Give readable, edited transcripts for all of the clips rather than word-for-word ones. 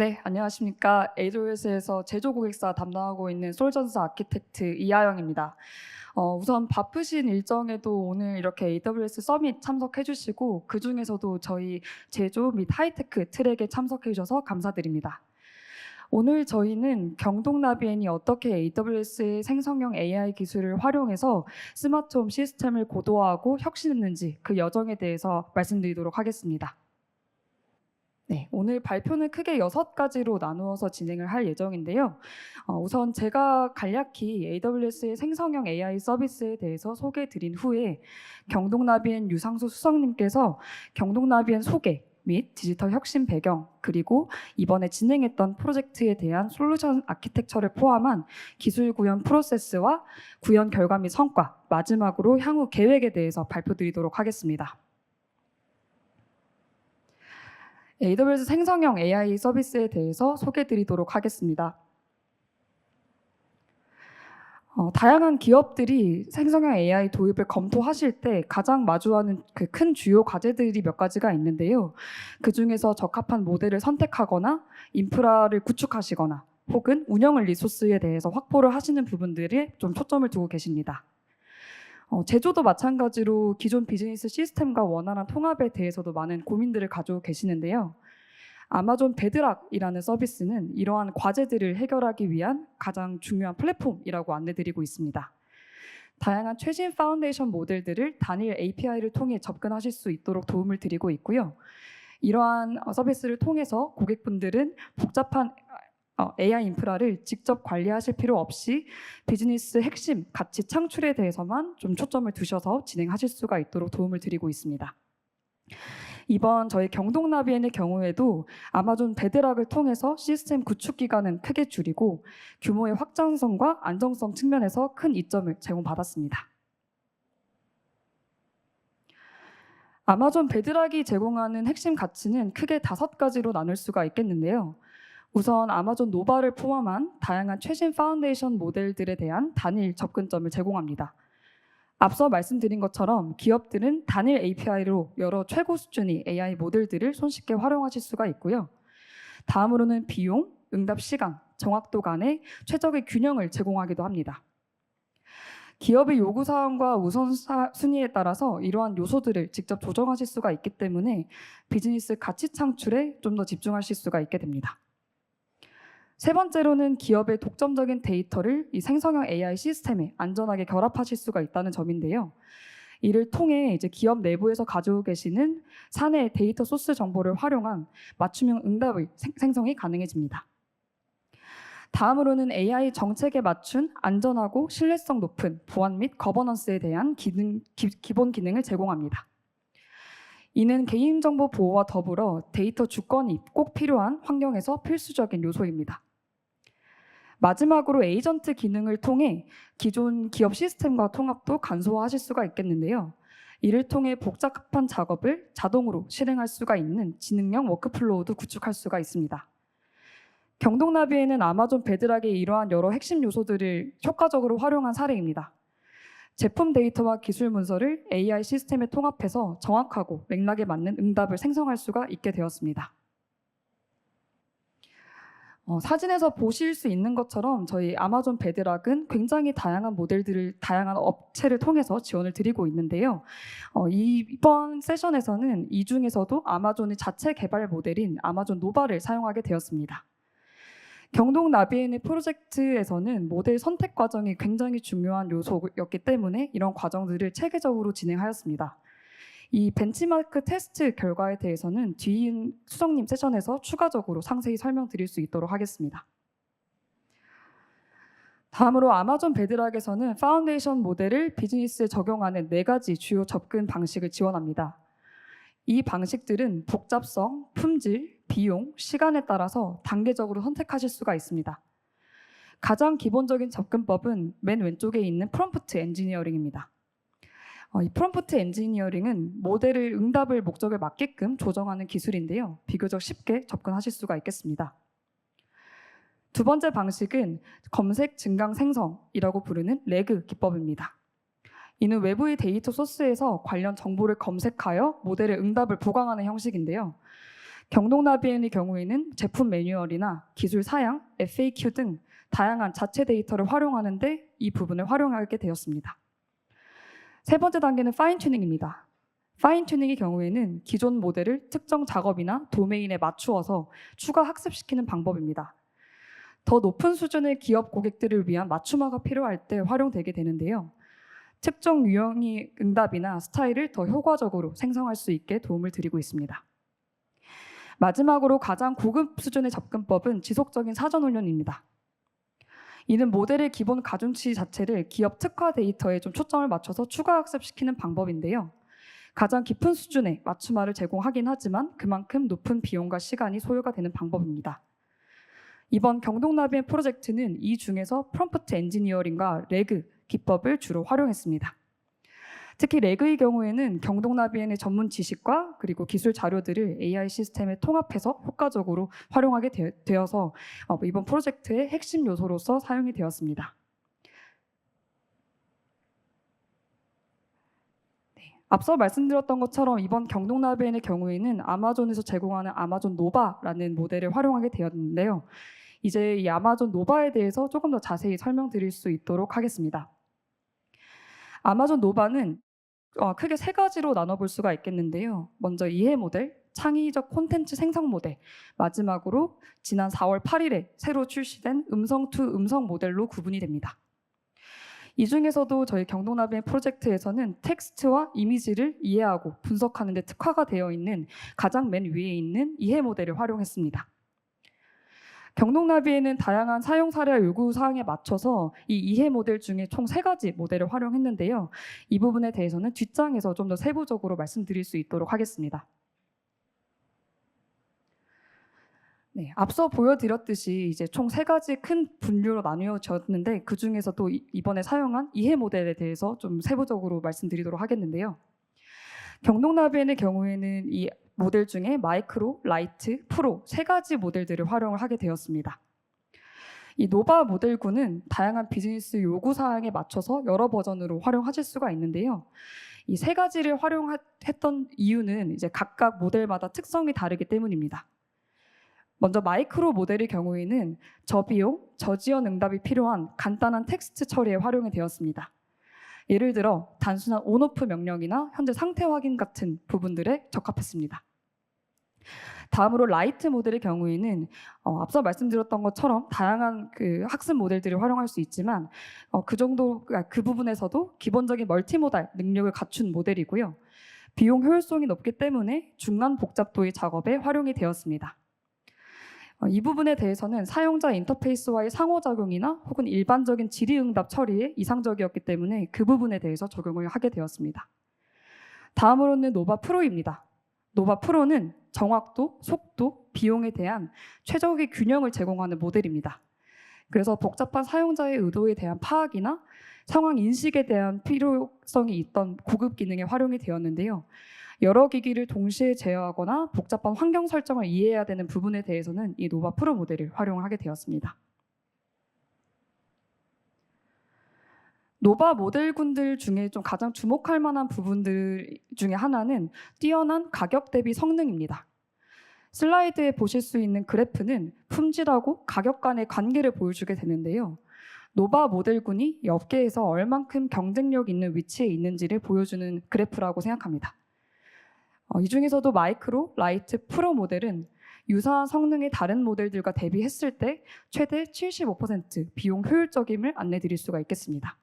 네, 안녕하십니까. AWS에서 제조 고객사 담당하고 있는 솔전스 아키텍트 이하영입니다. 우선 바쁘신 일정에도 오늘 이렇게 AWS 서밋 참석해 주시고 그중에서도 저희 제조 및 하이테크 트랙에 참석해 주셔서 감사드립니다. 오늘 저희는 경동나비엔이 어떻게 AWS의 생성형 AI 기술을 활용해서 스마트홈 시스템을 고도화하고 혁신했는지 그 여정에 대해서 말씀드리도록 하겠습니다. 네, 오늘 발표는 크게 6가지로 나누어서 진행을 할 예정인데요. 우선 제가 간략히 AWS의 생성형 AI 서비스에 대해서 소개해 드린 후에 경동나비엔 유상수 수석님께서 경동나비엔 소개 및 디지털 혁신 배경, 그리고 이번에 진행했던 프로젝트에 대한 솔루션 아키텍처를 포함한 기술 구현 프로세스와 구현 결과 및 성과, 마지막으로 향후 계획에 대해서 발표드리도록 하겠습니다. AWS 생성형 AI 서비스에 대해서 소개드리도록 하겠습니다. 다양한 기업들이 생성형 AI 도입을 검토하실 때 가장 마주하는 그 큰 주요 과제들이 몇 가지가 있는데요. 그중에서 적합한 모델을 선택하거나 인프라를 구축하시거나 혹은 운영 리소스에 대해서 확보를 하시는 부분들에 좀 초점을 두고 계십니다. 제조도 마찬가지로 기존 비즈니스 시스템과 원활한 통합에 대해서도 많은 고민들을 가지고 계시는데요. 아마존 베드락이라는 서비스는 이러한 과제들을 해결하기 위한 가장 중요한 플랫폼이라고 안내드리고 있습니다. 다양한 최신 파운데이션 모델들을 단일 API를 통해 접근하실 수 있도록 도움을 드리고 있고요. 이러한 서비스를 통해서 고객분들은 복잡한 AI 인프라를 직접 관리하실 필요 없이 비즈니스 핵심 가치 창출에 대해서만 좀 초점을 두셔서 진행하실 수가 있도록 도움을 드리고 있습니다. 이번 저희 경동나비엔의 경우에도 아마존 베드락을 통해서 시스템 구축 기간은 크게 줄이고 규모의 확장성과 안정성 측면에서 큰 이점을 제공받았습니다. 아마존 베드락이 제공하는 핵심 가치는 크게 5가지로 나눌 수가 있겠는데요. 우선 아마존 노바를 포함한 다양한 최신 파운데이션 모델들에 대한 단일 접근점을 제공합니다. 앞서 말씀드린 것처럼 기업들은 단일 API로 여러 최고 수준의 AI 모델들을 손쉽게 활용하실 수가 있고요. 다음으로는 비용, 응답 시간, 정확도 간의 최적의 균형을 제공하기도 합니다. 기업의 요구사항과 우선순위에 따라서 이러한 요소들을 직접 조정하실 수가 있기 때문에 비즈니스 가치 창출에 좀 더 집중하실 수가 있게 됩니다. 세 번째로는 기업의 독점적인 데이터를 이 생성형 AI 시스템에 안전하게 결합하실 수가 있다는 점인데요. 이를 통해 이제 기업 내부에서 가지고 계시는 사내 데이터 소스 정보를 활용한 맞춤형 응답의 생성이 가능해집니다. 다음으로는 AI 정책에 맞춘 안전하고 신뢰성 높은 보안 및 거버넌스에 대한 기본 기능을 제공합니다. 이는 개인정보 보호와 더불어 데이터 주권이 꼭 필요한 환경에서 필수적인 요소입니다. 마지막으로 에이전트 기능을 통해 기존 기업 시스템과 통합도 간소화하실 수가 있겠는데요. 이를 통해 복잡한 작업을 자동으로 실행할 수가 있는 지능형 워크플로우도 구축할 수가 있습니다. 경동나비엔은 아마존 베드락의 이러한 여러 핵심 요소들을 효과적으로 활용한 사례입니다. 제품 데이터와 기술 문서를 AI 시스템에 통합해서 정확하고 맥락에 맞는 응답을 생성할 수가 있게 되었습니다. 사진에서 보실 수 있는 것처럼 저희 아마존 베드락은 굉장히 다양한 모델들을 다양한 업체를 통해서 지원을 드리고 있는데요. 이번 세션에서는 이 중에서도 아마존의 자체 개발 모델인 아마존 노바를 사용하게 되었습니다. 경동나비엔의 프로젝트에서는 모델 선택 과정이 굉장히 중요한 요소였기 때문에 이런 과정들을 체계적으로 진행하였습니다. 이 벤치마크 테스트 결과에 대해서는 뒤인 수석님 세션에서 추가적으로 상세히 설명드릴 수 있도록 하겠습니다. 다음으로 아마존 베드락에서는 파운데이션 모델을 비즈니스에 적용하는 4가지 주요 접근 방식을 지원합니다. 이 방식들은 복잡성, 품질, 비용, 시간에 따라서 단계적으로 선택하실 수가 있습니다. 가장 기본적인 접근법은 맨 왼쪽에 있는 프롬프트 엔지니어링입니다. 이 프롬프트 엔지니어링은 모델을 응답을 목적에 맞게끔 조정하는 기술인데요. 비교적 쉽게 접근하실 수가 있겠습니다. 두 번째 방식은 검색 증강 생성이라고 부르는 레그 기법입니다. 이는 외부의 데이터 소스에서 관련 정보를 검색하여 모델의 응답을 보강하는 형식인데요. 경동나비엔의 경우에는 제품 매뉴얼이나 기술 사양, FAQ 등 다양한 자체 데이터를 활용하는데 이 부분을 활용하게 되었습니다. 세 번째 단계는 파인 튜닝입니다. 파인 튜닝의 경우에는 기존 모델을 특정 작업이나 도메인에 맞추어서 추가 학습시키는 방법입니다. 더 높은 수준의 기업 고객들을 위한 맞춤화가 필요할 때 활용되게 되는데요. 특정 유형의 응답이나 스타일을 더 효과적으로 생성할 수 있게 도움을 드리고 있습니다. 마지막으로 가장 고급 수준의 접근법은 지속적인 사전 훈련입니다. 이는 모델의 기본 가중치 자체를 기업 특화 데이터에 좀 초점을 맞춰서 추가 학습시키는 방법인데요. 가장 깊은 수준의 맞춤화를 제공하긴 하지만 그만큼 높은 비용과 시간이 소요가 되는 방법입니다. 이번 경동나비엔 프로젝트는 이 중에서 프롬프트 엔지니어링과 레그 기법을 주로 활용했습니다. 특히 레그의 경우에는 경동나비엔의 전문 지식과 그리고 기술 자료들을 AI 시스템에 통합해서 효과적으로 활용하게 되어서 이번 프로젝트의 핵심 요소로서 사용이 되었습니다. 앞서 말씀드렸던 것처럼 이번 경동나비엔의 경우에는 아마존에서 제공하는 아마존 노바라는 모델을 활용하게 되었는데요. 이제 이 아마존 노바에 대해서 조금 더 자세히 설명드릴 수 있도록 하겠습니다. 아마존 노바는 크게 세 가지로 나눠볼 수가 있겠는데요. 먼저 이해 모델, 창의적 콘텐츠 생성 모델, 마지막으로 지난 4월 8일에 새로 출시된 음성 투 음성 모델로 구분이 됩니다. 이 중에서도 저희 경동나비엔 프로젝트에서는 텍스트와 이미지를 이해하고 분석하는 데 특화가 되어 있는 가장 맨 위에 있는 이해 모델을 활용했습니다. 경동나비에는 다양한 사용 사례와 요구 사항에 맞춰서 이 이해 모델 중에 총 3가지 모델을 활용했는데요. 이 부분에 대해서는 뒷장에서 좀 더 세부적으로 말씀드릴 수 있도록 하겠습니다. 네, 앞서 보여드렸듯이 이제 총 3가지 큰 분류로 나뉘어졌는데 그 중에서도 이번에 사용한 이해 모델에 대해서 좀 세부적으로 말씀드리도록 하겠는데요. 경동나비엔의 경우에는 이 모델 중에 마이크로, 라이트, 프로 3가지 모델들을 활용을 하게 되었습니다. 이 노바 모델군은 다양한 비즈니스 요구 사항에 맞춰서 여러 버전으로 활용하실 수가 있는데요. 이 3가지를 활용했던 이유는 이제 각각 모델마다 특성이 다르기 때문입니다. 먼저 마이크로 모델의 경우에는 저비용, 저지연 응답이 필요한 간단한 텍스트 처리에 활용이 되었습니다. 예를 들어 단순한 온오프 명령이나 현재 상태 확인 같은 부분들에 적합했습니다. 다음으로 라이트 모델의 경우에는 앞서 말씀드렸던 것처럼 다양한 학습 모델들을 활용할 수 있지만 그 부분에서도 기본적인 멀티모달 능력을 갖춘 모델이고요. 비용 효율성이 높기 때문에 중간 복잡도의 작업에 활용이 되었습니다. 이 부분에 대해서는 사용자 인터페이스와의 상호작용이나 혹은 일반적인 질의응답 처리에 이상적이었기 때문에 그 부분에 대해서 적용을 하게 되었습니다. 다음으로는 노바 프로입니다. 노바 프로는 정확도, 속도, 비용에 대한 최적의 균형을 제공하는 모델입니다. 그래서 복잡한 사용자의 의도에 대한 파악이나 상황 인식에 대한 필요성이 있던 고급 기능에 활용이 되었는데요. 여러 기기를 동시에 제어하거나 복잡한 환경 설정을 이해해야 되는 부분에 대해서는 이 노바 프로 모델을 활용을 하게 되었습니다. 노바 모델군들 중에 좀 가장 주목할 만한 부분들 중에 하나는 뛰어난 가격 대비 성능입니다. 슬라이드에 보실 수 있는 그래프는 품질하고 가격 간의 관계를 보여주게 되는데요. 노바 모델군이 업계에서 얼만큼 경쟁력 있는 위치에 있는지를 보여주는 그래프라고 생각합니다. 이 중에서도 마이크로, 라이트, 프로 모델은 유사한 성능의 다른 모델들과 대비했을 때 최대 75% 비용 효율적임을 안내드릴 수가 있겠습니다.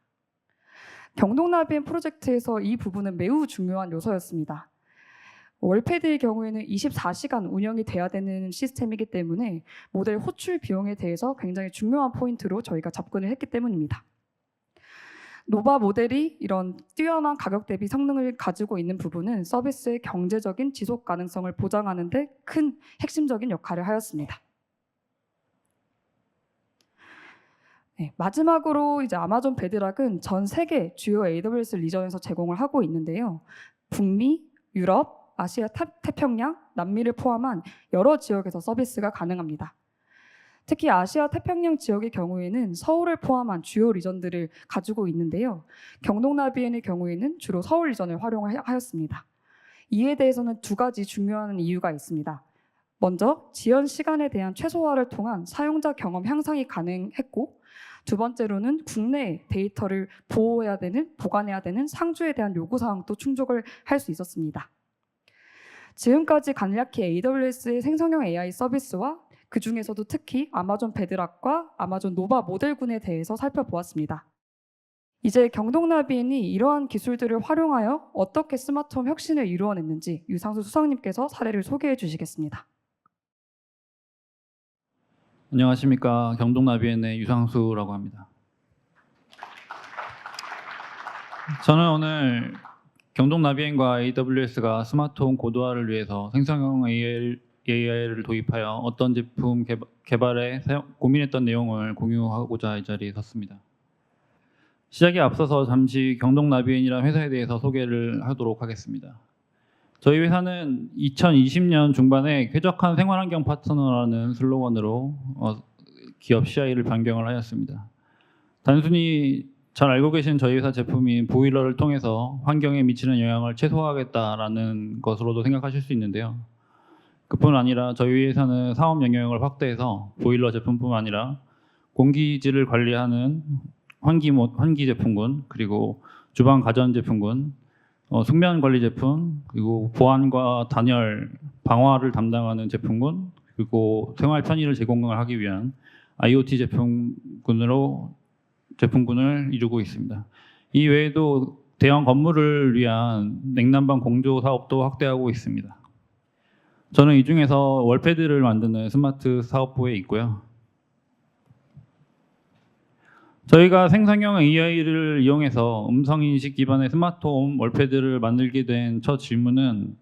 경동나비엔 프로젝트에서 이 부분은 매우 중요한 요소였습니다. 월패드의 경우에는 24시간 운영이 돼야 되는 시스템이기 때문에 모델 호출 비용에 대해서 굉장히 중요한 포인트로 저희가 접근을 했기 때문입니다. 노바 모델이 이런 뛰어난 가격 대비 성능을 가지고 있는 부분은 서비스의 경제적인 지속 가능성을 보장하는 데 큰 핵심적인 역할을 하였습니다. 네, 마지막으로 이제 아마존 베드락은 전 세계 주요 AWS 리전에서 제공을 하고 있는데요. 북미, 유럽, 아시아 태평양, 남미를 포함한 여러 지역에서 서비스가 가능합니다. 특히 아시아 태평양 지역의 경우에는 서울을 포함한 주요 리전들을 가지고 있는데요. 경동나비엔의 경우에는 주로 서울 리전을 활용하였습니다. 이에 대해서는 2가지 중요한 이유가 있습니다. 먼저 지연 시간에 대한 최소화를 통한 사용자 경험 향상이 가능했고, 두 번째로는 국내 데이터를 보관해야 되는 상주에 대한 요구사항도 충족을 할 수 있었습니다. 지금까지 간략히 AWS의 생성형 AI 서비스와 그 중에서도 특히 아마존 베드락과 아마존 노바 모델군에 대해서 살펴보았습니다. 이제 경동나비인이 이러한 기술들을 활용하여 어떻게 스마트홈 혁신을 이루어냈는지 유상수 수석님께서 사례를 소개해 주시겠습니다. 안녕하십니까. 경동나비엔의 유상수라고 합니다. 저는 오늘 경동나비엔과 AWS가 스마트홈 고도화를 위해서 생성형 AI를 도입하여 어떤 제품 개발에 고민했던 내용을 공유하고자 이 자리에 섰습니다. 시작에 앞서서 잠시 경동나비엔이라는 회사에 대해서 소개를 하도록 하겠습니다. 저희 회사는 2020년 중반에 쾌적한 생활환경 파트너라는 슬로건으로 기업 CI를 변경을 하였습니다. 단순히 잘 알고 계신 저희 회사 제품인 보일러를 통해서 환경에 미치는 영향을 최소화하겠다라는 것으로도 생각하실 수 있는데요. 그뿐 아니라 저희 회사는 사업 영역을 확대해서 보일러 제품뿐만 아니라 공기질을 관리하는 환기 제품군, 그리고 주방 가전 제품군, 숙면 관리 제품, 그리고 보안과 단열, 방화를 담당하는 제품군, 그리고 생활 편의를 제공을 하기 위한 IoT 제품군을 이루고 있습니다. 이 외에도 대형 건물을 위한 냉난방 공조 사업도 확대하고 있습니다. 저는 이 중에서 월패드를 만드는 스마트 사업부에 있고요. 저희가 생성형 AI를 이용해서 음성인식 기반의 스마트홈 월패드를 만들게 된 첫 질문은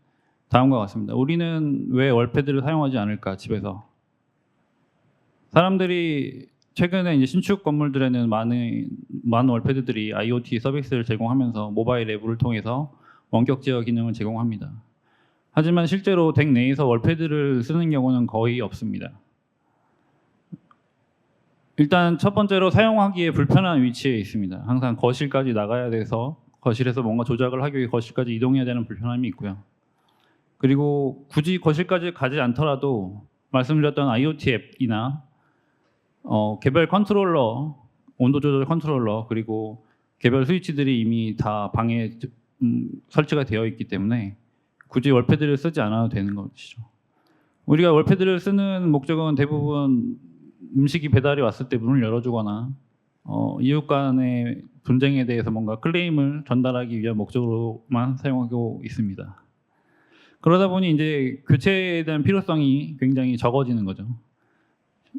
다음과 같습니다. 우리는 왜 월패드를 사용하지 않을까, 집에서? 사람들이 최근에 이제 신축 건물들에는 많은 월패드들이 IoT 서비스를 제공하면서 모바일 앱을 통해서 원격 제어 기능을 제공합니다. 하지만 실제로 댁 내에서 월패드를 쓰는 경우는 거의 없습니다. 일단 첫 번째로 사용하기에 불편한 위치에 있습니다. 항상 거실까지 나가야 돼서 거실에서 뭔가 조작을 하기 위해 거실까지 이동해야 되는 불편함이 있고요. 그리고 굳이 거실까지 가지 않더라도 말씀드렸던 IoT 앱이나 개별 컨트롤러, 온도 조절 컨트롤러, 그리고 개별 스위치들이 이미 다 방에 설치가 되어 있기 때문에 굳이 월패드를 쓰지 않아도 되는 것이죠. 우리가 월패드를 쓰는 목적은 대부분 음식이 배달이 왔을 때 문을 열어주거나 이웃 간의 분쟁에 대해서 뭔가 클레임을 전달하기 위한 목적으로만 사용하고 있습니다. 그러다 보니 이제 교체에 대한 필요성이 굉장히 적어지는 거죠.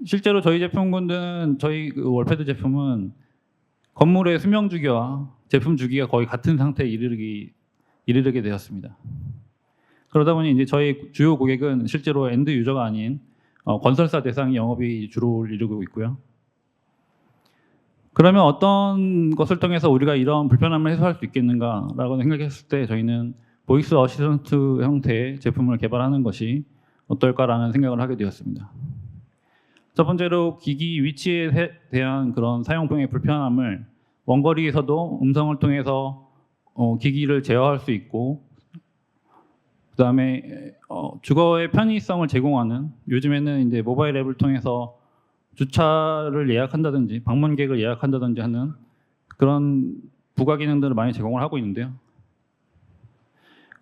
실제로 저희 제품군들은 저희 월패드 제품은 건물의 수명 주기와 제품 주기가 거의 같은 상태에 이르게 되었습니다. 그러다 보니 이제 저희 주요 고객은 실제로 엔드 유저가 아닌 건설사 대상 영업이 주로 이루고 있고요. 그러면 어떤 것을 통해서 우리가 이런 불편함을 해소할 수 있겠는가라고 생각했을 때 저희는 보이스 어시스턴트 형태의 제품을 개발하는 것이 어떨까라는 생각을 하게 되었습니다. 첫 번째로 기기 위치에 대한 그런 사용병의 불편함을 원거리에서도 음성을 통해서 기기를 제어할 수 있고, 그다음에 주거의 편의성을 제공하는, 요즘에는 이제 모바일 앱을 통해서 주차를 예약한다든지 방문객을 예약한다든지 하는 그런 부가 기능들을 많이 제공을 하고 있는데요.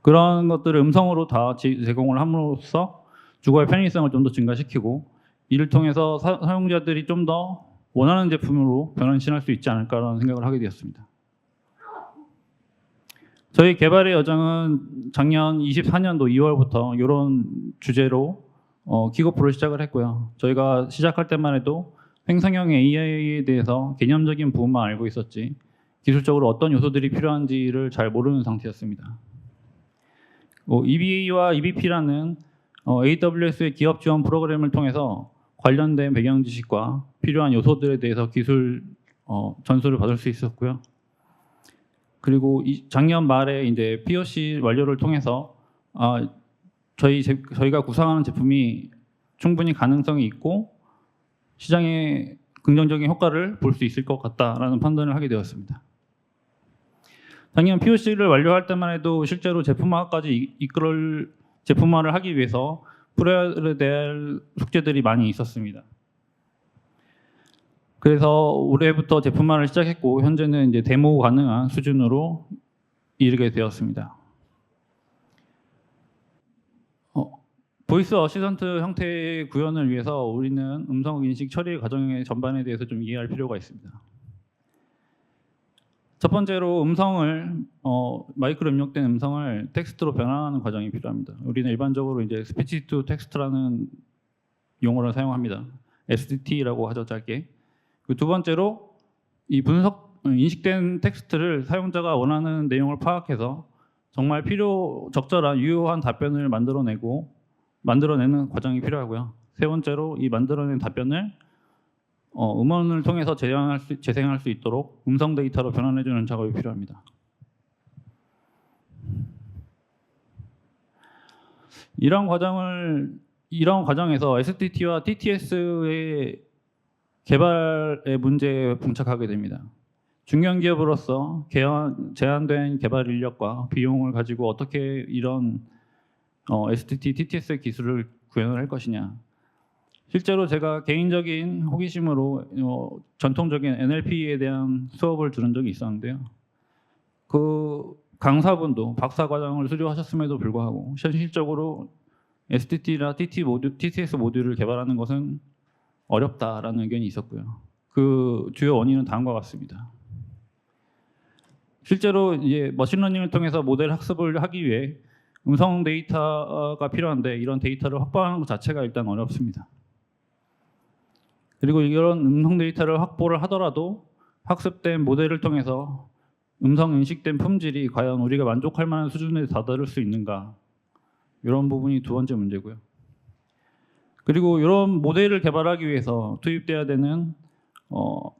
그런 것들을 음성으로 다 제공을 함으로써 주거의 편의성을 좀 더 증가시키고, 이를 통해서 사용자들이 좀 더 원하는 제품으로 변신할 수 있지 않을까라는 생각을 하게 되었습니다. 저희 개발의 여정은 작년 24년도 2월부터 이런 주제로 킥오프를 시작을 했고요. 저희가 시작할 때만 해도 생성형 AI에 대해서 개념적인 부분만 알고 있었지 기술적으로 어떤 요소들이 필요한지를 잘 모르는 상태였습니다. EBA와 EBP라는 AWS의 기업 지원 프로그램을 통해서 관련된 배경 지식과 필요한 요소들에 대해서 기술 전수를 받을 수 있었고요. 그리고 작년 말에 이제 POC 완료를 통해서 저희가 구상하는 제품이 충분히 가능성이 있고 시장에 긍정적인 효과를 볼 수 있을 것 같다라는 판단을 하게 되었습니다. 작년 POC를 완료할 때만 해도 실제로 제품화까지 제품화를 하기 위해서 풀어야 될 숙제들이 많이 있었습니다. 그래서 올해부터 제품화를 시작했고 현재는 이제 데모 가능한 수준으로 이르게 되었습니다. 보이스 어시스턴트 형태의 구현을 위해서 우리는 음성 인식 처리 과정의 전반에 대해서 좀 이해할 필요가 있습니다. 첫 번째로 음성을 마이크로 입력된 음성을 텍스트로 변환하는 과정이 필요합니다. 우리는 일반적으로 이제 스피치 투 텍스트라는 용어를 사용합니다. STT라고 하죠, 짧게. 두 번째로 이 인식된 텍스트를 사용자가 원하는 내용을 파악해서 정말 적절한 유효한 답변을 만들어내는 과정이 필요하고요. 세 번째로 이 만들어낸 답변을 음원을 통해서 재생할 수 있도록 음성 데이터로 변환해주는 작업이 필요합니다. 이런 과정에서 STT와 TTS의 개발의 문제에 봉착하게 됩니다. 중견기업으로서 제한된 개발 인력과 비용을 가지고 어떻게 이런 STT, TTS 기술을 구현을 할 것이냐. 실제로 제가 개인적인 호기심으로 전통적인 NLP에 대한 수업을 들은 적이 있었는데요. 그 강사분도 박사과정을 수료하셨음에도 불구하고 현실적으로 STT나 TTS 모듈을 개발하는 것은 어렵다라는 의견이 있었고요. 그 주요 원인은 다음과 같습니다. 실제로 이제 머신러닝을 통해서 모델 학습을 하기 위해 음성 데이터가 필요한데 이런 데이터를 확보하는 것 자체가 일단 어렵습니다. 그리고 이런 음성 데이터를 확보를 하더라도 학습된 모델을 통해서 음성 인식된 품질이 과연 우리가 만족할 만한 수준에 다다를 수 있는가, 이런 부분이 두 번째 문제고요. 그리고 이런 모델을 개발하기 위해서 투입돼야 되는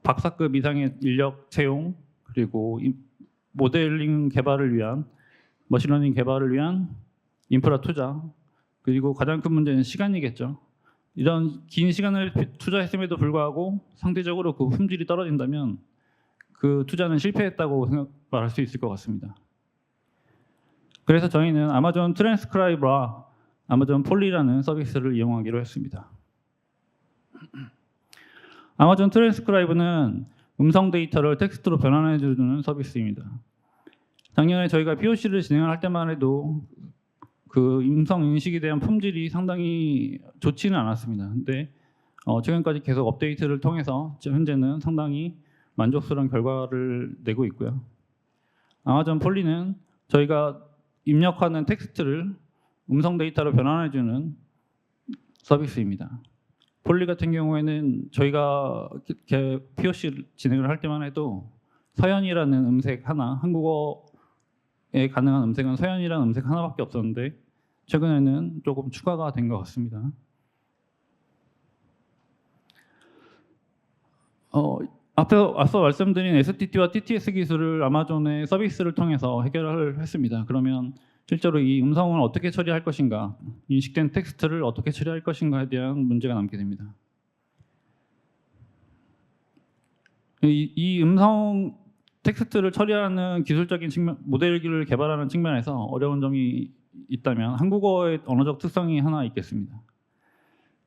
박사급 이상의 인력 채용, 그리고 모델링 개발을 위한 머신러닝 개발을 위한 인프라 투자, 그리고 가장 큰 문제는 시간이겠죠. 이런 긴 시간을 투자했음에도 불구하고 상대적으로 그 품질이 떨어진다면 그 투자는 실패했다고 말할 수 있을 것 같습니다. 그래서 저희는 아마존 트랜스크라이브와 아마존 폴리라는 서비스를 이용하기로 했습니다. 아마존 트랜스크라이브는 음성 데이터를 텍스트로 변환해 주는 서비스입니다. 작년에 저희가 POC를 진행할 때만 해도 그 음성 인식에 대한 품질이 상당히 좋지는 않았습니다. 근데 최근까지 계속 업데이트를 통해서 현재는 상당히 만족스러운 결과를 내고 있고요. 아마존 폴리는 저희가 입력하는 텍스트를 음성 데이터로 변환해주는 서비스입니다. 폴리 같은 경우에는 저희가 POC 진행을 할 때만 해도 서현이라는 음색 하나, 한국어에 가능한 음색은 서현이라는 음색 하나밖에 없었는데 최근에는 조금 추가가 된 것 같습니다. 앞서 말씀드린 STT와 TTS 기술을 아마존의 서비스를 통해서 해결을 했습니다. 그러면 실제로 이 음성을 어떻게 처리할 것인가, 인식된 텍스트를 어떻게 처리할 것인가에 대한 문제가 남게 됩니다. 이 음성 텍스트를 처리하는 기술적인 측면, 모델을 개발하는 측면에서 어려운 점이 있다면 한국어의 언어적 특성이 하나 있겠습니다.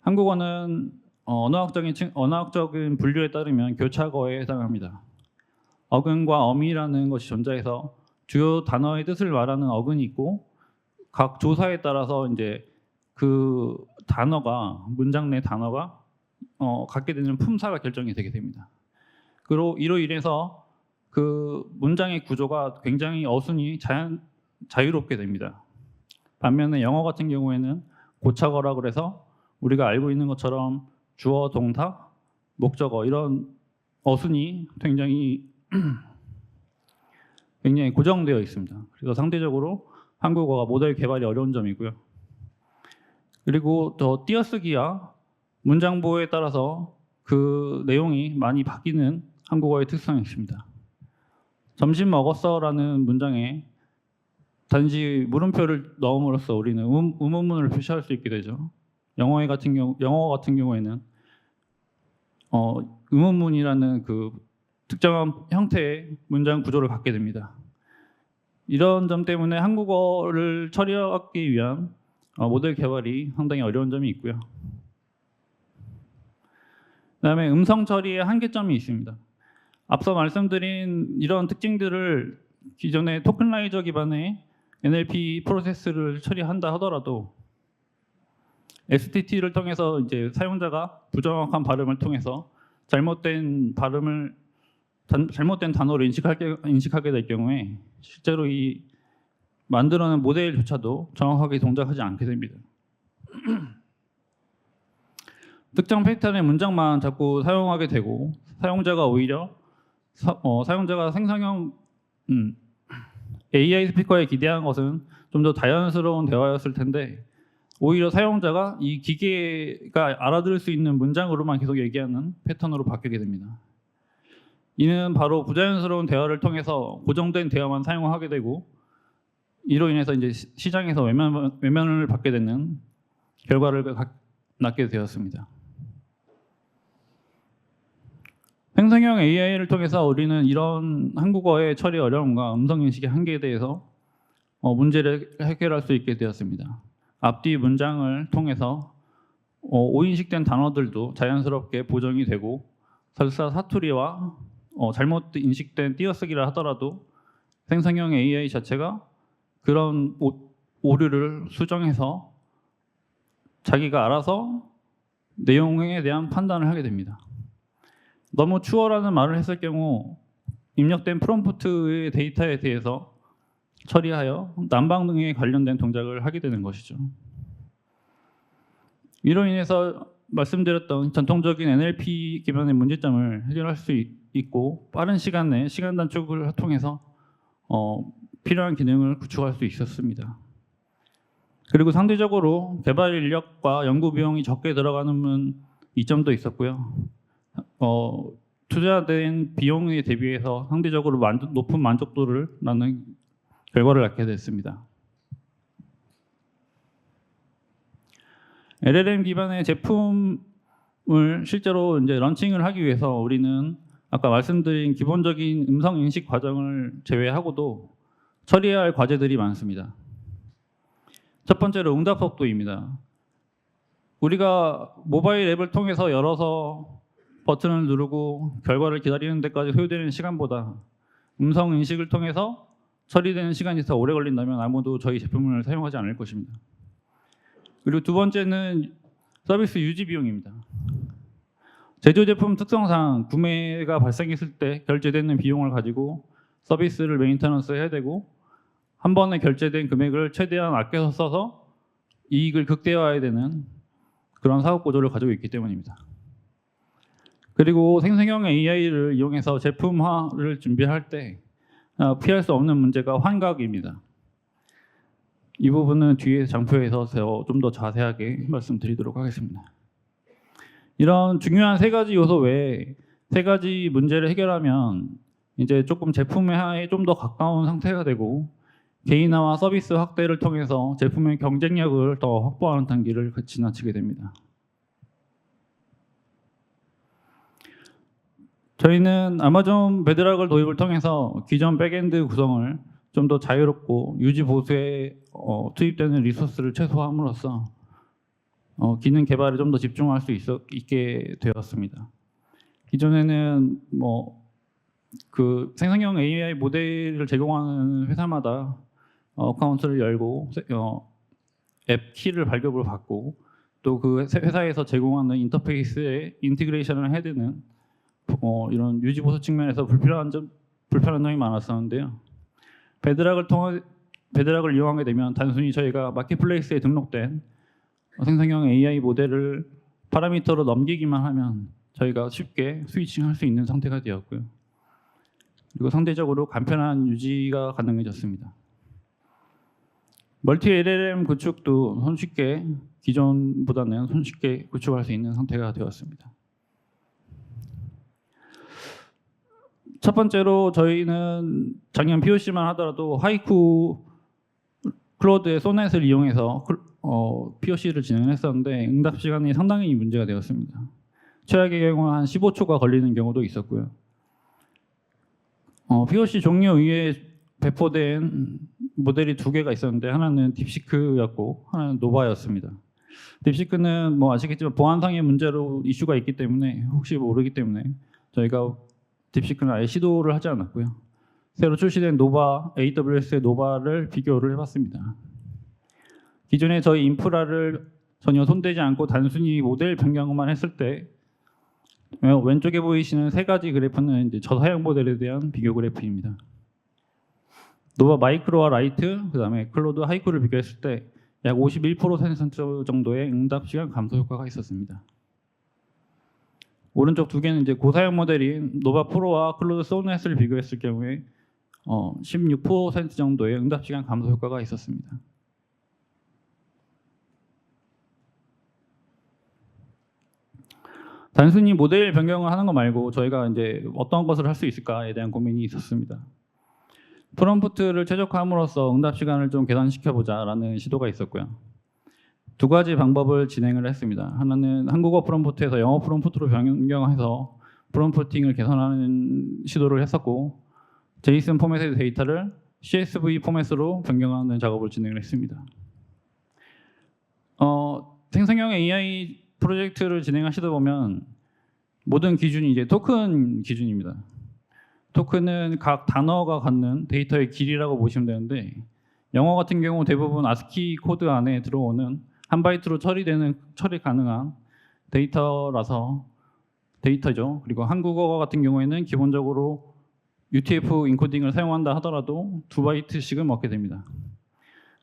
한국어는 언어학적인 분류에 따르면 교차어에 해당합니다. 어근과 어미라는 것이 존재해서 주요 단어의 뜻을 말하는 어근이 있고 각 조사에 따라서 이제 그 단어가 문장 내 단어가 갖게 되는 품사가 결정이 되게 됩니다. 그리고 이로 인해서 그 문장의 구조가 굉장히 어순이 자유롭게 됩니다. 반면에 영어 같은 경우에는 고착어라 그래서 우리가 알고 있는 것처럼 주어, 동사, 목적어 이런 어순이 굉장히 고정되어 있습니다. 그래서 상대적으로 한국어가 모델 개발이 어려운 점이고요. 그리고 더 띄어쓰기와 문장 보호에 따라서 그 내용이 많이 바뀌는 한국어의 특성이 있습니다. 점심 먹었어라는 문장에 단지 물음표를 넣음으로써 우리는 의문문을 표시할 수 있게 되죠. 영어 같은 경우에는 의문문이라는 그 특정한 형태의 문장 구조를 갖게 됩니다. 이런 점 때문에 한국어를 처리하기 위한 모델 개발이 상당히 어려운 점이 있고요. 그다음에 음성 처리의 한계점이 있습니다. 앞서 말씀드린 이런 특징들을 기존의 토큰라이저 기반의 NLP 프로세스를 처리한다 하더라도 STT를 통해서 이제 사용자가 부정확한 발음을 통해서 잘못된 단어를 인식하게 될 경우에 실제로 이 만들어낸 모델조차도 정확하게 동작하지 않게 됩니다. 특정 패턴의 문장만 자꾸 사용하게 되고 사용자가 오히려 사용자가 생성형 AI 스피커에 기대한 것은 좀 더 자연스러운 대화였을 텐데 오히려 사용자가 이 기계가 알아들을 수 있는 문장으로만 계속 얘기하는 패턴으로 바뀌게 됩니다. 이는 바로 부자연스러운 대화를 통해서 고정된 대화만 사용하게 되고 이로 인해서 이제 시장에서 외면을 받게 되는 결과를 낳게 되었습니다. 생성형 AI를 통해서 우리는 이런 한국어의 처리 어려움과 음성 인식의 한계에 대해서 문제를 해결할 수 있게 되었습니다. 앞뒤 문장을 통해서 오인식된 단어들도 자연스럽게 보정이 되고 설사 사투리와 잘못 인식된 띄어쓰기를 하더라도 생성형 AI 자체가 그런 오류를 수정해서 자기가 알아서 내용에 대한 판단을 하게 됩니다. 너무 추워라는 말을 했을 경우 입력된 프롬프트의 데이터에 대해서 처리하여 난방 등에 관련된 동작을 하게 되는 것이죠. 이로 인해서 말씀드렸던 전통적인 NLP 기반의 문제점을 해결할 수 있고 빠른 시간 내에 시간 단축을 통해서 필요한 기능을 구축할 수 있었습니다. 그리고 상대적으로 개발 인력과 연구 비용이 적게 들어가는 이점도 있었고요. 투자된 비용에 대비해서 상대적으로 높은 만족도를 낳는 결과를 낳게 됐습니다. LLM 기반의 제품을 실제로 이제 런칭을 하기 위해서 우리는 아까 말씀드린 기본적인 음성 인식 과정을 제외하고도 처리해야 할 과제들이 많습니다. 첫 번째로 응답속도입니다. 우리가 모바일 앱을 통해서 열어서 버튼을 누르고 결과를 기다리는 데까지 소요되는 시간보다 음성 인식을 통해서 처리되는 시간이 더 오래 걸린다면 아무도 저희 제품을 사용하지 않을 것입니다. 그리고 두 번째는 서비스 유지 비용입니다. 제조 제품 특성상 구매가 발생했을 때 결제되는 비용을 가지고 서비스를 메인터넌스 해야 되고 한 번에 결제된 금액을 최대한 아껴서 써서 이익을 극대화해야 되는 그런 사업 구조를 가지고 있기 때문입니다. 그리고 생성형 AI를 이용해서 제품화를 준비할 때 피할 수 없는 문제가 환각입니다. 이 부분은 뒤에 장표에서 좀 더 자세하게 말씀드리도록 하겠습니다. 이런 중요한 세 가지 요소 외에 세 가지 문제를 해결하면 이제 조금 제품화에 좀 더 가까운 상태가 되고 개인화와 서비스 확대를 통해서 제품의 경쟁력을 더 확보하는 단계를 지나치게 됩니다. 저희는 아마존 베드락을 도입을 통해서 기존 백엔드 구성을 좀 더 자유롭고 유지 보수에 투입되는 리소스를 최소화함으로써 기능 개발에 좀 더 집중할 수 있게 되었습니다. 기존에는 그 생성형 AI 모델을 제공하는 회사마다 어카운트를 열고 앱 키를 발급을 받고 또 그 회사에서 제공하는 인터페이스에 인티그레이션을 해야 되는 이런 유지 보수 측면에서 불편한 점이 많았었는데요. 베드락을 이용하게 되면 단순히 저희가 마켓플레이스에 등록된 생성형 AI 모델을 파라미터로 넘기기만 하면 저희가 쉽게 스위칭할 수 있는 상태가 되었고요. 그리고 상대적으로 간편한 유지가 가능해졌습니다. 멀티 LLM 구축도 기존보다는 손쉽게 구축할 수 있는 상태가 되었습니다. 첫 번째로 저희는 작년 POC만 하더라도 하이쿠 클로드의 소넷을 이용해서 POC를 진행했었는데 응답 시간이 상당히 문제가 되었습니다. 최악의 경우 한 15초가 걸리는 경우도 있었고요. POC 종료 이후에 배포된 모델이 두 개가 있었는데 하나는 딥시크였고 하나는 노바였습니다. 딥시크는 뭐 아시겠지만 보안상의 문제로 이슈가 있기 때문에 혹시 모르기 때문에 저희가 딥시크는 아예 시도를 하지 않았고요. 새로 출시된 노바, AWS의 노바를 비교를 해봤습니다. 기존에 저희 인프라를 전혀 손대지 않고 단순히 모델 변경만 했을 때 왼쪽에 보이시는 세 가지 그래프는 이제 저사양 모델에 대한 비교 그래프입니다. 노바 마이크로와 라이트, 그다음에 클로드 하이쿠를 비교했을 때 약 51% 정도의 응답 시간 감소 효과가 있었습니다. 오른쪽 두 개는 이제 고사양 모델인 노바 프로와 클로드 소넷을 비교했을 경우에 16% 정도의 응답 시간 감소 효과가 있었습니다. 단순히 모델 변경을 하는 거 말고 저희가 이제 어떤 것을 할 수 있을까에 대한 고민이 있었습니다. 프롬프트를 최적화함으로써 응답 시간을 좀 계산시켜 보자라는 시도가 있었고요. 두 가지 방법을 진행을 했습니다. 하나는 한국어 프롬프트에서 영어 프롬프트로 변경해서 프롬프팅을 개선하는 시도를 했었고, 제이슨 포맷의 데이터를 CSV 포맷으로 변경하는 작업을 진행을 했습니다. 생성형 AI 프로젝트를 진행하시다 보면 모든 기준이 이제 토큰 기준입니다. 토큰은 각 단어가 갖는 데이터의 길이라고 보시면 되는데, 영어 같은 경우 대부분 아스키 코드 안에 들어오는 한 바이트로 처리 가능한 데이터죠. 그리고 한국어 같은 경우에는 기본적으로 UTF 인코딩을 사용한다 하더라도 2바이트씩은 먹게 됩니다.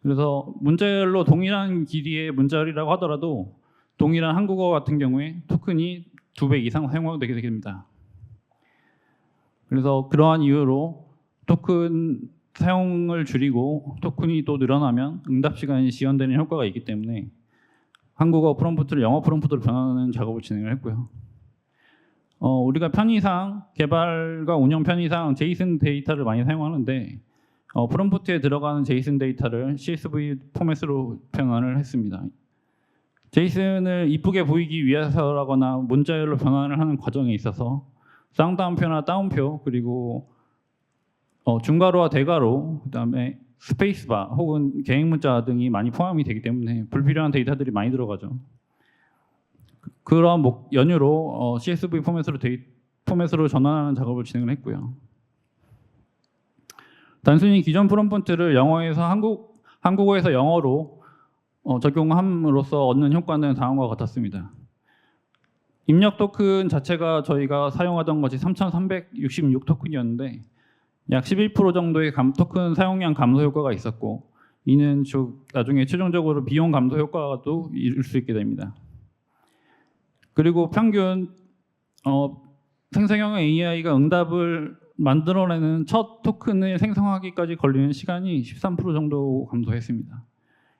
그래서 문자열로 동일한 길이의 문자열이라고 하더라도 동일한 한국어 같은 경우에 토큰이 2배 이상 사용되게 됩니다. 그래서 그러한 이유로 토큰 사용을 줄이고 토큰이 또 늘어나면 응답 시간이 지연되는 효과가 있기 때문에 한국어 프롬프트를 영어 프롬프트로 변환하는 작업을 진행을 했고요. 우리가 편의상 개발과 운영 편의상 제이슨 데이터를 많이 사용하는데 프롬프트에 들어가는 제이슨 데이터를 CSV 포맷으로 변환을 했습니다. 제이슨을 이쁘게 보이기 위해서라거나 문자열로 변환을 하는 과정에 있어서 쌍따옴표나 따옴표, 그리고 중괄호와 대괄호, 그다음에 스페이스바 혹은 개행 문자 등이 많이 포함이 되기 때문에 불필요한 데이터들이 많이 들어가죠. 그런 연유로 CSV 포맷으로 전환하는 작업을 진행을 했고요. 단순히 기존 프롬프트를 영어에서 한국어에서 영어로 적용함으로써 얻는 효과는 다음과 같았습니다. 입력 토큰 자체가 저희가 사용하던 것이 3,366 토큰이었는데 약 11% 정도의 토큰 사용량 감소 효과가 있었고, 이는 나중에 최종적으로 비용 감소 효과도 이룰 수 있게 됩니다. 그리고 평균 생성형 AI가 응답을 만들어내는 첫 토큰을 생성하기까지 걸리는 시간이 13% 정도 감소했습니다.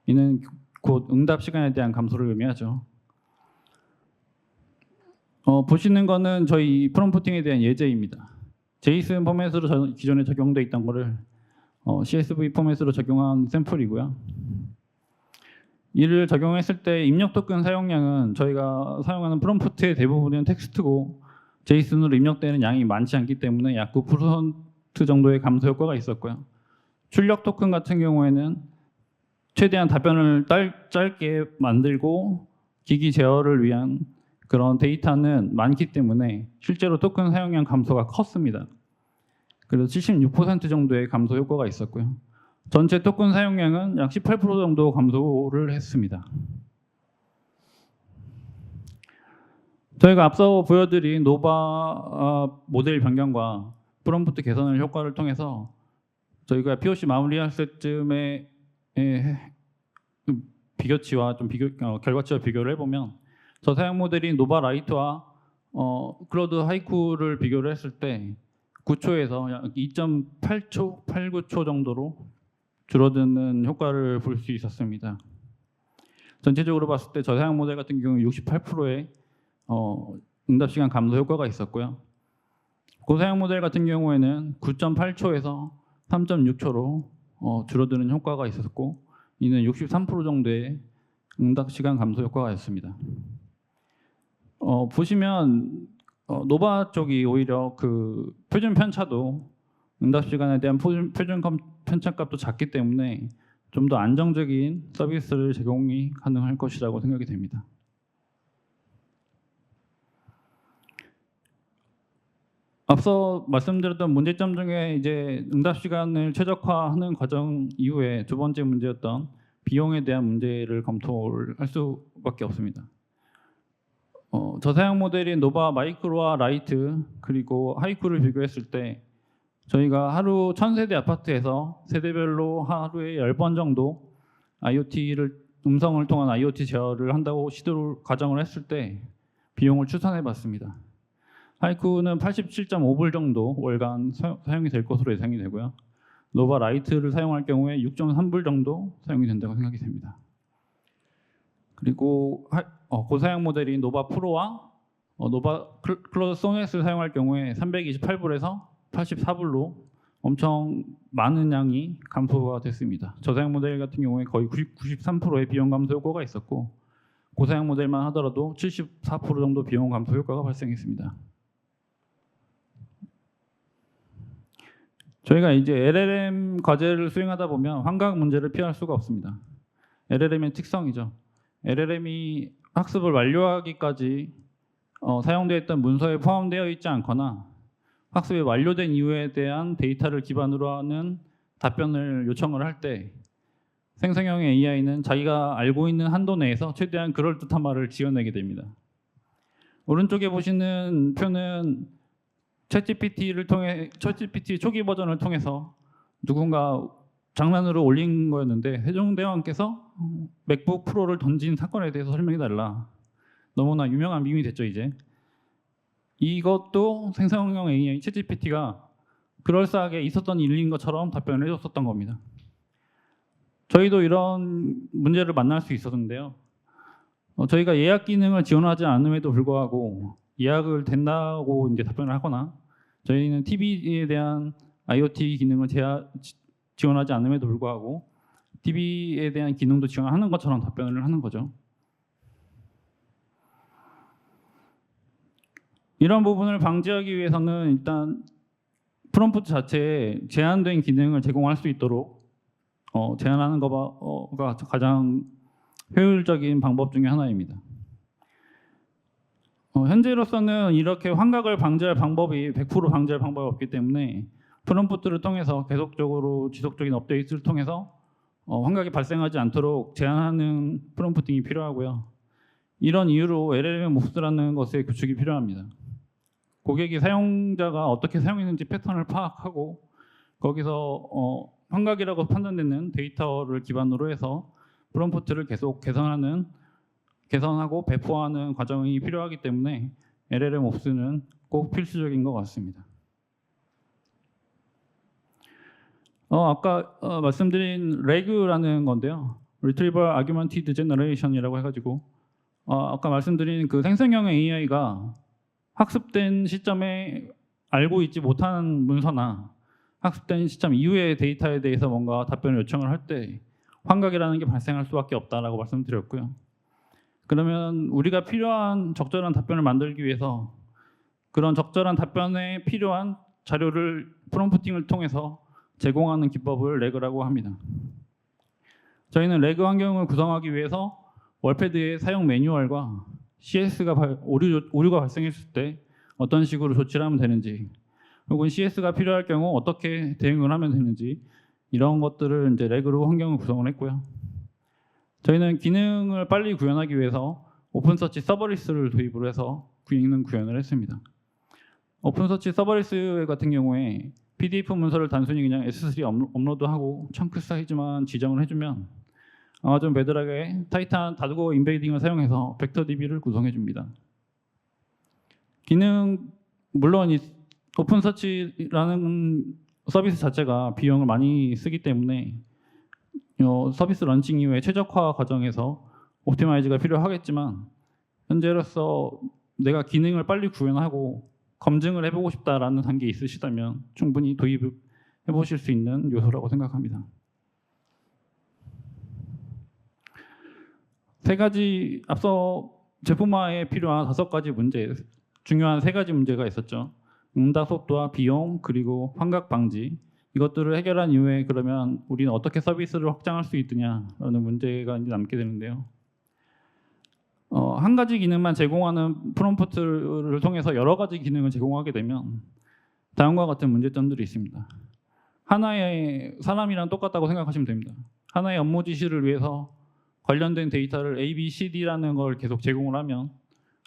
이는 곧 응답 시간에 대한 감소를 의미하죠. 보시는 거는 저희 프롬프팅에 대한 예제입니다. 제이슨 포맷으로 기존에 적용돼 있던 거를 CSV 포맷으로 적용한 샘플이고요. 이를 적용했을 때 입력 토큰 사용량은 저희가 사용하는 프롬프트의 대부분은 텍스트고 제이슨으로 입력되는 양이 많지 않기 때문에 약 9% 정도의 감소 효과가 있었고요. 출력 토큰 같은 경우에는 최대한 답변을 짧게 만들고 기기 제어를 위한 그런 데이터는 많기 때문에 실제로 토큰 사용량 감소가 컸습니다. 그래서 76% 정도의 감소 효과가 있었고요. 전체 토큰 사용량은 약 18% 정도 감소를 했습니다. 저희가 앞서 보여드린 노바 모델 변경과 프롬프트 개선의 효과를 통해서 저희가 POC 마무리할 때쯤에 비교치와 결과치와 비교를 해보면 저사양 모델인 노바 라이트와 클로드 하이쿠를 비교를 했을 때 9초에서 약 2.8초, 8,9초 정도로 줄어드는 효과를 볼 수 있었습니다. 전체적으로 봤을 때 저사양 모델 같은 경우 68%의 응답 시간 감소 효과가 있었고요. 고사양 모델 같은 경우에는 9.8초에서 3.6초로 줄어드는 효과가 있었고, 이는 63% 정도의 응답 시간 감소 효과가 있습니다. 보시면 노바 쪽이 오히려 그 표준 편차도 응답 시간에 대한 표준 편차값도 작기 때문에 좀 더 안정적인 서비스를 제공이 가능할 것이라고 생각이 됩니다. 앞서 말씀드렸던 문제점 중에 이제 응답 시간을 최적화하는 과정 이후에 두 번째 문제였던 비용에 대한 문제를 검토를 할 수밖에 없습니다. 저사양 모델인 노바 마이크로와 라이트 그리고 하이쿠를 비교했을 때 저희가 하루 1000세대 아파트에서 세대별로 하루에 10번 정도 음성을 통한 IoT 제어를 한다고 가정을 했을 때 비용을 추산해 봤습니다. 하이쿠는 87.5불 정도 월간 사용이 될 것으로 예상이 되고요. 노바 라이트를 사용할 경우에 6.3불 정도 사용이 된다고 생각이 됩니다. 그리고 고사양 모델인 노바 프로와 노바 클로드 소넷을 사용할 경우에 328불에서 84불로 엄청 많은 양이 감소가 됐습니다. 저사양 모델 같은 경우에 거의 93%의 비용 감소 효과가 있었고 고사양 모델만 하더라도 74% 정도 비용 감소 효과가 발생했습니다. 저희가 이제 LLM 과제를 수행하다 보면 환각 문제를 피할 수가 없습니다. LLM의 특성이죠. LLM이 학습을 완료하기까지 사용되어 있던 문서에 포함되어 있지 않거나 학습이 완료된 이유에 대한 데이터를 기반으로 하는 답변을 요청을 할 때 생성형 AI는 자기가 알고 있는 한도 내에서 최대한 그럴듯한 말을 지어내게 됩니다. 오른쪽에 보시는 표는 챗GPT 초기 버전을 통해서 누군가 장난으로 올린 거였는데 세종대왕께서 맥북 프로를 던진 사건에 대해서 설명해달라. 너무나 유명한 밈이 됐죠 이제. 이것도 생성형 AI 챗GPT가 그럴싸하게 있었던 일인 것처럼 답변을 해줬었던 겁니다. 저희도 이런 문제를 만날 수 있었는데요. 저희가 예약 기능을 지원하지 않음에도 불구하고 예약을 된다고 이제 답변을 하거나 저희는 TV에 대한 IoT 기능을 지원하지 않음에도 불구하고 TV에 대한 기능도 지원하는 것처럼 답변을 하는 거죠. 이런 부분을 방지하기 위해서는 일단 프롬프트 자체에 제한된 기능을 제공할 수 있도록 제한하는 거가 가장 효율적인 방법 중에 하나입니다. 현재로서는 이렇게 환각을 방지할 방법이 100% 방지할 방법이 없기 때문에 프롬프트를 통해서 계속적으로 지속적인 업데이트를 통해서 환각이 발생하지 않도록 제한하는 프롬프팅이 필요하고요. 이런 이유로 LLM 몹스라는 것의 구축이 필요합니다. 고객이 사용자가 어떻게 사용했는지 패턴을 파악하고 거기서 환각이라고 판단되는 데이터를 기반으로 해서 프롬프트를 계속 개선하고 배포하는 과정이 필요하기 때문에 LLM 옵스는 꼭 필수적인 것 같습니다. 아까 말씀드린 RAG라는 건데요. Retrieval Augmented Generation이라고 해가지고 아까 말씀드린 그 생성형 AI가 학습된 시점에 알고 있지 못한 문서나 학습된 시점 이후의 데이터에 대해서 뭔가 답변을 요청을 할 때 환각이라는 게 발생할 수밖에 없다라고 말씀드렸고요. 그러면 우리가 필요한 적절한 답변을 만들기 위해서 그런 적절한 답변에 필요한 자료를 프롬프팅을 통해서 제공하는 기법을 RAG라고 합니다. 저희는 RAG 환경을 구성하기 위해서 월패드의 사용 매뉴얼과 CS가 오류가 발생했을 때 어떤 식으로 조치를 하면 되는지 혹은 CS가 필요할 경우 어떻게 대응을 하면 되는지 이런 것들을 이제 RAG로 환경을 구성을 했고요. 저희는 기능을 빨리 구현하기 위해서 오픈서치 서버리스를 도입을 해서 기능 구현을 했습니다. 오픈서치 서버리스 같은 경우에 PDF 문서를 단순히 그냥 S3 업로드하고 청크 사이즈만 지정을 해주면 아마존 베드락의 타이탄 다드고 인베이딩을 사용해서 벡터DB를 구성해줍니다. 기능 물론 이 오픈서치라는 서비스 자체가 비용을 많이 쓰기 때문에 서비스 런칭 이후에 최적화 과정에서 옵티마이즈가 필요하겠지만 현재로서 내가 기능을 빨리 구현하고 검증을 해보고 싶다라는 단계에 있으시다면 충분히 도입해 보실 수 있는 요소라고 생각합니다. 세 가지 앞서 제품화에 필요한 5가지 문제, 중요한 3가지 문제가 있었죠. 응답 속도와 비용 그리고 환각 방지 이것들을 해결한 이후에 그러면 우리는 어떻게 서비스를 확장할 수 있느냐라는 문제가 이제 남게 되는데요. 한 가지 기능만 제공하는 프롬프트를 통해서 여러 가지 기능을 제공하게 되면 다음과 같은 문제점들이 있습니다. 하나의 사람이랑 똑같다고 생각하시면 됩니다. 하나의 업무 지시를 위해서 관련된 데이터를 A, B, C, D라는 걸 계속 제공을 하면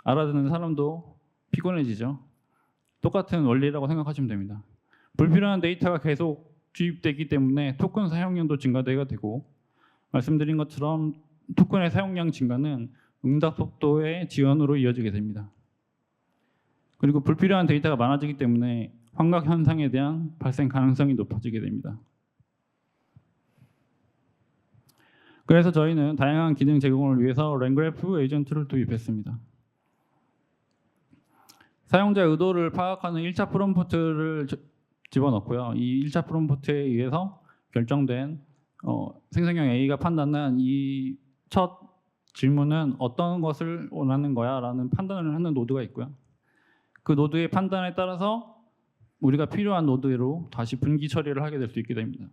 알아듣는 사람도 피곤해지죠. 똑같은 원리라고 생각하시면 됩니다. 불필요한 데이터가 계속 주입되기 때문에 토큰 사용량도 증가되게 되고 말씀드린 것처럼 토큰의 사용량 증가는 응답 속도의 지연으로 이어지게 됩니다. 그리고 불필요한 데이터가 많아지기 때문에 환각 현상에 대한 발생 가능성이 높아지게 됩니다. 그래서 저희는 다양한 기능 제공을 위해서 랭그래프 에이전트를 도입했습니다. 사용자 의도를 파악하는 1차 프롬프트를 집어넣고요. 이 1차 프롬프트에 의해서 결정된 생성형 A가 판단한 이 첫 질문은 어떤 것을 원하는 거야 라는 판단을 하는 노드가 있고요. 그 노드의 판단에 따라서 우리가 필요한 노드로 다시 분기 처리를 하게 될 수 있게 됩니다.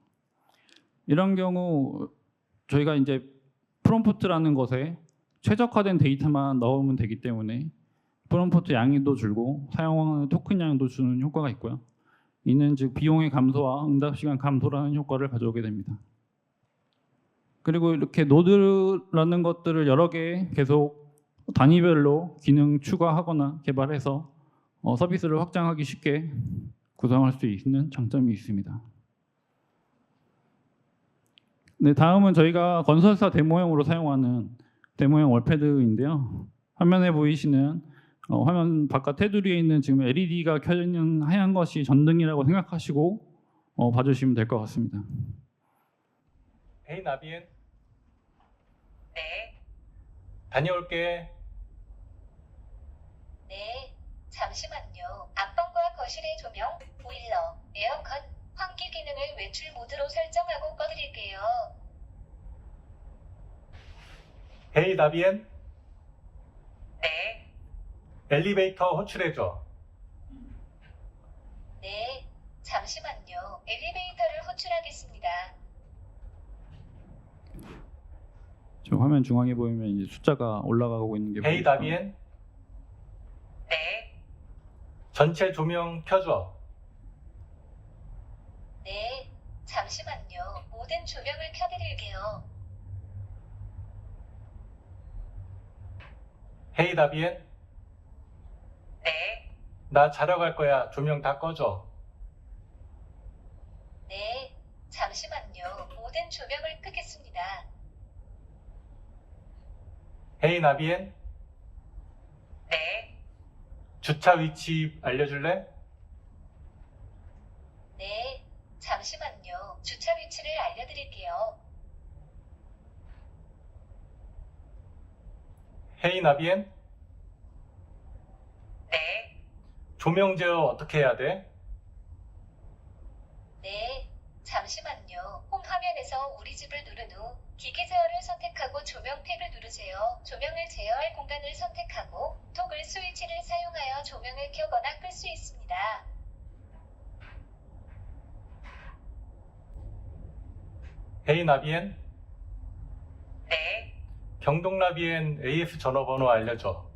이런 경우 저희가 이제 프롬프트라는 것에 최적화된 데이터만 넣으면 되기 때문에 프롬프트 양도 줄고 사용하는 토큰 양도 주는 효과가 있고요. 이는 즉 비용의 감소와 응답 시간 감소라는 효과를 가져오게 됩니다. 그리고 이렇게 노드라는 것들을 여러 개 계속 단위별로 기능 추가하거나 개발해서 서비스를 확장하기 쉽게 구성할 수 있는 장점이 있습니다. 네, 다음은 저희가 건설사 데모형으로 사용하는 데모형 월패드인데요. 화면에 보이시는 화면 바깥 테두리에 있는 지금 LED가 켜져 있는 하얀 것이 전등이라고 생각하시고 봐주시면 될 것 같습니다. 헤이 나비엔, 네, 다녀올게. 네. 잠시만요. 안방과 거실의 조명, 보일러, 에어컨, 환기 기능을 외출 모드로 설정하고 꺼드릴게요. 헤이 나비엔, 네, 엘리베이터 호출해줘. 네. 잠시만요. 엘리베이터를 호출하겠습니다. 저 화면 중앙에 보이면 이제 숫자가 올라가고 있는 게 헤이 보이시죠? 나비엔, 네, 전체 조명 켜줘. 네. 잠시만요. 모든 조명을 켜드릴게요. 헤이 나비엔, 네, 나 자러 갈 거야. 조명 다 꺼줘. 네. 잠시만요. 모든 조명을 끄겠습니다. 헤이 나비엔, 네, 주차 위치 알려줄래? 네. 잠시만요. 주차 위치를 알려드릴게요. 헤이 나비엔, 네, 조명 제어 어떻게 해야 돼? 네. 잠시만요. 홈 화면에서 우리 집을 누른 후 기기 제어를 선택하고 조명 탭을 누르세요. 조명을 제어할 공간을 선택하고 토글 스위치를 사용하여 조명을 켜거나 끌 수 있습니다. 헤이 나비엔, 네, 경동 나비엔 AS 전화번호 알려줘.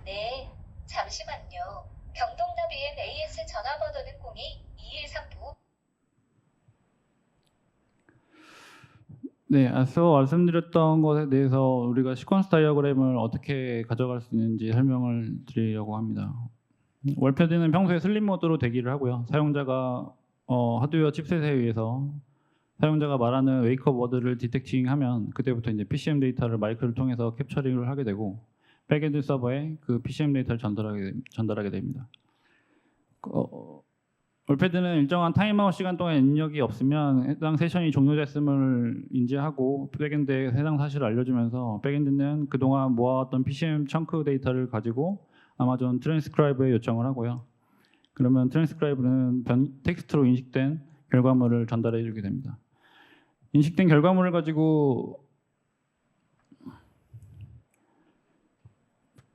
네. 잠시만요. 경동나비엔 AS 전화번호는 02-2139. 네, 앞서 말씀드렸던 것에 대해서 우리가 시퀀스 다이어그램을 어떻게 가져갈 수 있는지 설명을 드리려고 합니다. 월패드는 평소에 슬립 모드로 대기를 하고요. 사용자가 하드웨어 칩셋에 의해서 사용자가 말하는 웨이크업 워드를 디텍팅하면 그때부터 이제 PCM 데이터를 마이크를 통해서 캡처링을 하게 되고 백엔드 서버에 그 PCM 데이터를 전달하게 됩니다. 월패드는 일정한 타임아웃 시간 동안 입력이 없으면 해당 세션이 종료됐음을 인지하고 백엔드에 해당 사실을 알려주면서 백엔드는 그동안 모아왔던 PCM 청크 데이터를 가지고 아마존 트랜스크라이브에 요청을 하고요. 그러면 트랜스크라이브는 텍스트로 인식된 결과물을 전달해 주게 됩니다. 인식된 결과물을 가지고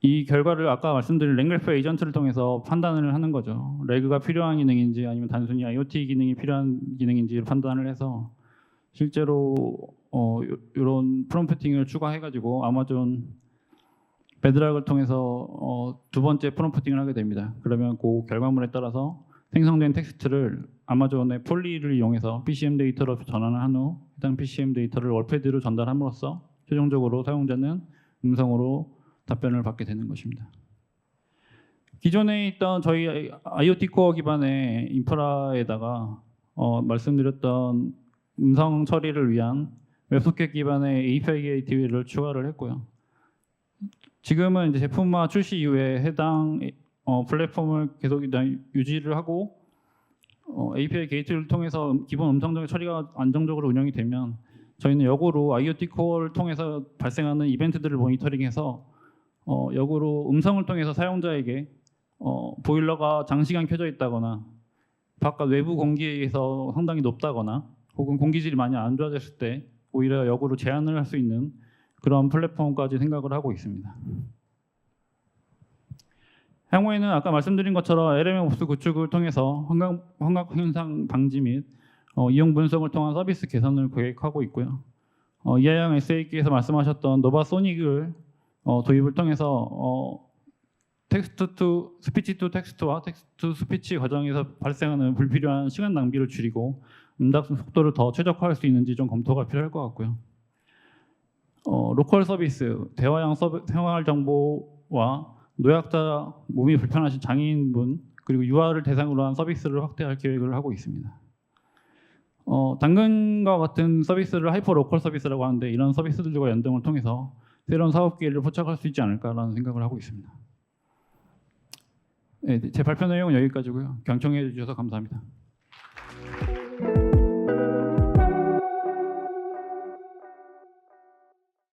이 결과를 아까 말씀드린 랭그래프 에이전트를 통해서 판단을 하는 거죠. 레그가 필요한 기능인지 아니면 단순히 IoT 기능이 필요한 기능인지를 판단을 해서 실제로 이런 프롬프팅을 추가해가지고 아마존 베드락을 통해서 두 번째 프롬프팅을 하게 됩니다. 그러면 그 결과물에 따라서 생성된 텍스트를 아마존의 폴리를 이용해서 PCM 데이터로 전환을 한 후 해당 PCM 데이터를 월패드로 전달함으로써 최종적으로 사용자는 음성으로 답변을 받게 되는 것입니다. 기존에 있던 저희 IoT 코어 기반의 인프라에다가 말씀드렸던 음성 처리를 위한 웹소켓 기반의 API 게이트웨이를 추가를 했고요. 지금은 이제 제품화 출시 이후에 해당 플랫폼을 계속 유지를 하고 API 게이트를 통해서 기본 음성적 처리가 안정적으로 운영이 되면 저희는 역으로 IoT 코어를 통해서 발생하는 이벤트들을 모니터링해서 역으로 음성을 통해서 사용자에게 보일러가 장시간 켜져 있다거나 바깥 외부 공기에 의해서 상당히 높다거나 혹은 공기질이 많이 안 좋아졌을 때 오히려 역으로 제한을 할 수 있는 그런 플랫폼까지 생각을 하고 있습니다. 향후에는 아까 말씀드린 것처럼 LMMOS 구축을 통해서 환각 현상 방지 및 이용 분석을 통한 서비스 개선을 계획하고 있고요. 이하영 SA께서 말씀하셨던 노바소닉을 도입을 통해서 텍스트 투 스피치 투 텍스트와 텍스트 투 스피치 과정에서 발생하는 불필요한 시간 낭비를 줄이고 응답 속도를 더 최적화할 수 있는지 좀 검토가 필요할 것 같고요. 로컬 서비스, 대화형 생활 정보와 노약자, 몸이 불편하신 장애인분 그리고 유아를 대상으로 한 서비스를 확대할 계획을 하고 있습니다. 당근과 같은 서비스를 하이퍼 로컬 서비스라고 하는데 이런 서비스들과 연동을 통해서 새로운 사업 기회를 포착할 수 있지 않을까라는 생각을 하고 있습니다. 네, 제 발표 내용은 여기까지고요. 경청해 주셔서 감사합니다.